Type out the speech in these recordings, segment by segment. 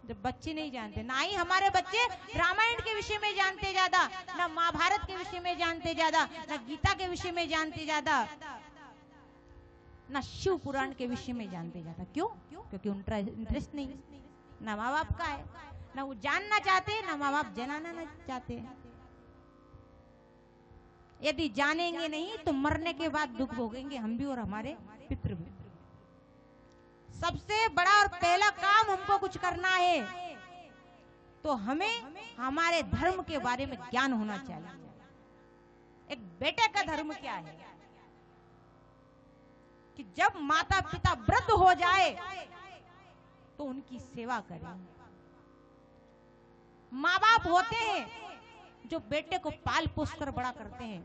जब बच्चे नहीं जानते, ना ही हमारे बच्चे रामायण के विषय में जानते ज्यादा, ना महाभारत के विषय में जानते ज्यादा, ना गीता के विषय में जानते ज्यादा, ना शिव पुराण के विषय में जानते ज्यादा। क्यों? क्योंकि उनका इंटरेस्ट नहीं, ना माँ बाप का है, ना वो जानना चाहते, ना माँ बाप जनाना ना चाहते। यदि जानेंगे नहीं तो मरने के बाद दुख भोगेंगे हम भी और हमारे पितृ भी। सबसे बड़ा और पहला काम हमको कुछ करना है तो हमें हमारे धर्म के बारे में ज्ञान होना चाहिए। एक बेटे का धर्म क्या है कि जब माता पिता वृद्ध हो जाए तो उनकी सेवा करें। माँ बाप होते हैं जो बेटे को पाल पोस कर बड़ा करते हैं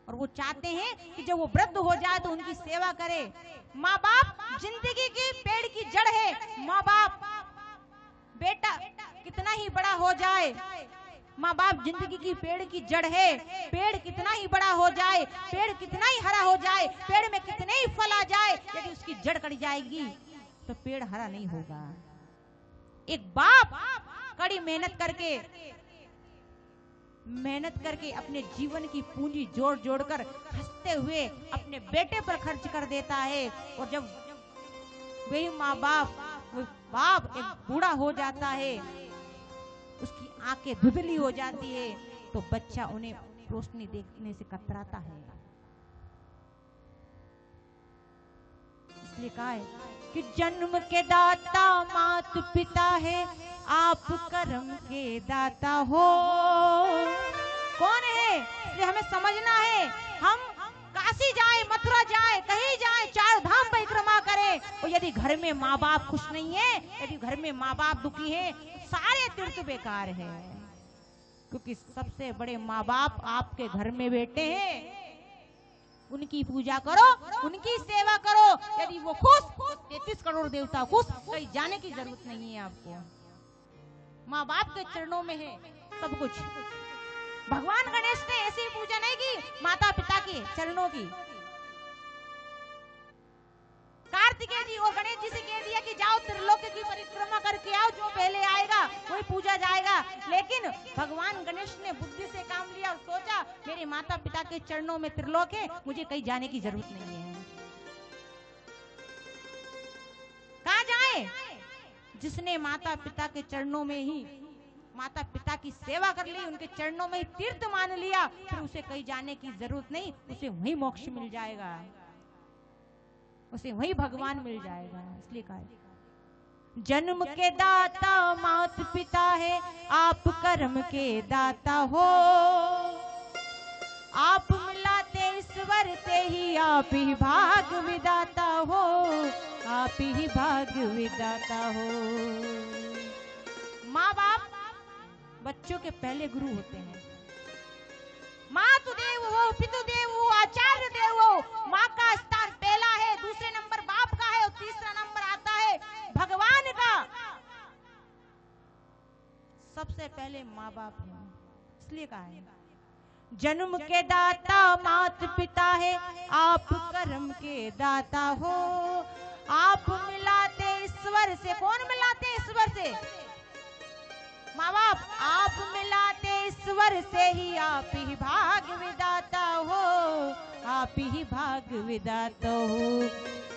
और वो चाहते हैं कि जब वो वृद्ध हो जाए तो उनकी सेवा करे। माँ बाप जिंदगी की पेड़ की जड़ है। माँ बाप, बेटा कितना ही बड़ा हो जाए, माँ बाप जिंदगी की पेड़ की जड़ है। पेड़ कितना ही बड़ा हो जाए, पेड़ कितना ही हरा हो जाए, पेड़ में कितने ही फल आ जाए, यदि उसकी जड़ कट जाएगी तो पेड़ हरा नहीं होगा। एक बाप कड़ी मेहनत करके अपने जीवन की पूंजी जोड़ जोड़ कर हंसते हुए अपने बेटे पर खर्च कर देता है, और जब वही माँ बाप एक बूढ़ा हो जाता है, उसकी आंखें धुंधली हो जाती है, तो बच्चा उन्हें रोशनी देखने से कतराता है। इसलिए कहा है कि जन्म के दाता मात पिता है, आप कर्म के दाता हो। कौन है? इसलिए हमें समझना है, हम काशी जाए, मथुरा जाए, कहीं जाए, 4 धाम परिक्रमा करें, और यदि घर में माँ बाप खुश नहीं है, यदि घर में माँ बाप दुखी है, सारे तीर्थ बेकार है। क्योंकि सबसे बड़े माँ बाप आपके घर में बैठे हैं। उनकी पूजा करो, उनकी सेवा करो। यदि वो खुश, 33 करोड़ देवता खुश, कहीं जाने की जरूरत नहीं है आपको। माँ बाप के चरणों में है सब कुछ। भगवान गणेश ने ऐसी पूजा नहीं की माता पिता के चरणों की। कार्तिकेय जी और गणेश जी से कह दिया कि जाओ त्रिलोक की परिक्रमा करके आओ, जो पहले आएगा वही पूजा जाएगा। लेकिन भगवान गणेश ने बुद्धि से काम लिया और सोचा मेरे माता पिता के चरणों में त्रिलोक है, मुझे कहीं जाने की जरूरत नहीं है। कहाँ जाए? जिसने माता पिता के चरणों में ही माता पिता की सेवा कर ली, उनके चरणों में ही तीर्थ मान लिया, फिर उसे कहीं जाने की जरूरत नहीं, उसे वही मोक्ष मिल जाएगा, उसे वही भगवान मिल जाएगा। इसलिए कहा जन्म के दाता मात पिता है, आप कर्म के दाता हो। आप मिलाते ईश्वर से ही, आप ही भाग विधाता हो, आप ही भाग विधाता हो। माँ बाप बच्चों के पहले गुरु होते हैं। मातु देव हो, पितु देव हो, आचार्य देव हो। माँ का स्थान पहला है, दूसरे नंबर बाप का है, और तीसरा नंबर आता है भगवान का। सबसे पहले माँ बाप है। इसलिए कहा है जन्म के दाता मात पिता है, आप कर्म के दाता हो। आप मिलाते ईश्वर से। कौन मिलाते ईश्वर से? माँ बाप। आप मिलाते ईश्वर से ही, आप ही भाग विधाता हो, आप ही भाग विधाता हो।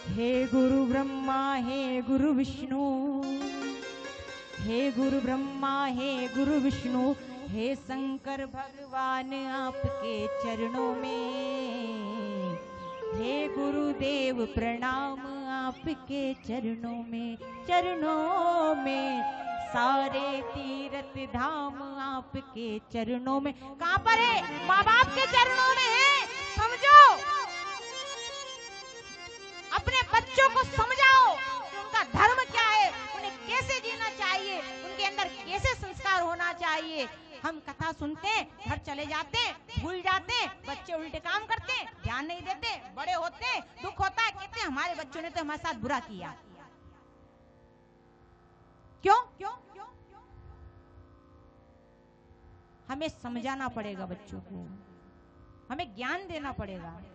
हे गुरु ब्रह्मा, हे गुरु विष्णु, हे गुरु ब्रह्मा, हे गुरु विष्णु, हे शंकर भगवान आपके चरणों में। हे गुरुदेव प्रणाम आपके चरणों में। चरणों में सारे तीर्थ धाम आपके चरणों में। कहां पर है? माँ बाप के चरणों में है। समझो, अपने बच्चों को समझाओ कि उनका धर्म क्या है, उन्हें कैसे जीना चाहिए, उनके अंदर कैसे संस्कार होना चाहिए। हम कथा सुनते हैं, घर चले जाते हैं, भूल जाते हैं, बच्चे उल्टे काम करते हैं, ध्यान नहीं देते, बड़े होते हैं, दुख होता है, कहते हैं हमारे बच्चों ने तो हमारे साथ बुरा किया। क्यों? हमें समझाना पड़ेगा बच्चों को, हमें ज्ञान देना पड़ेगा।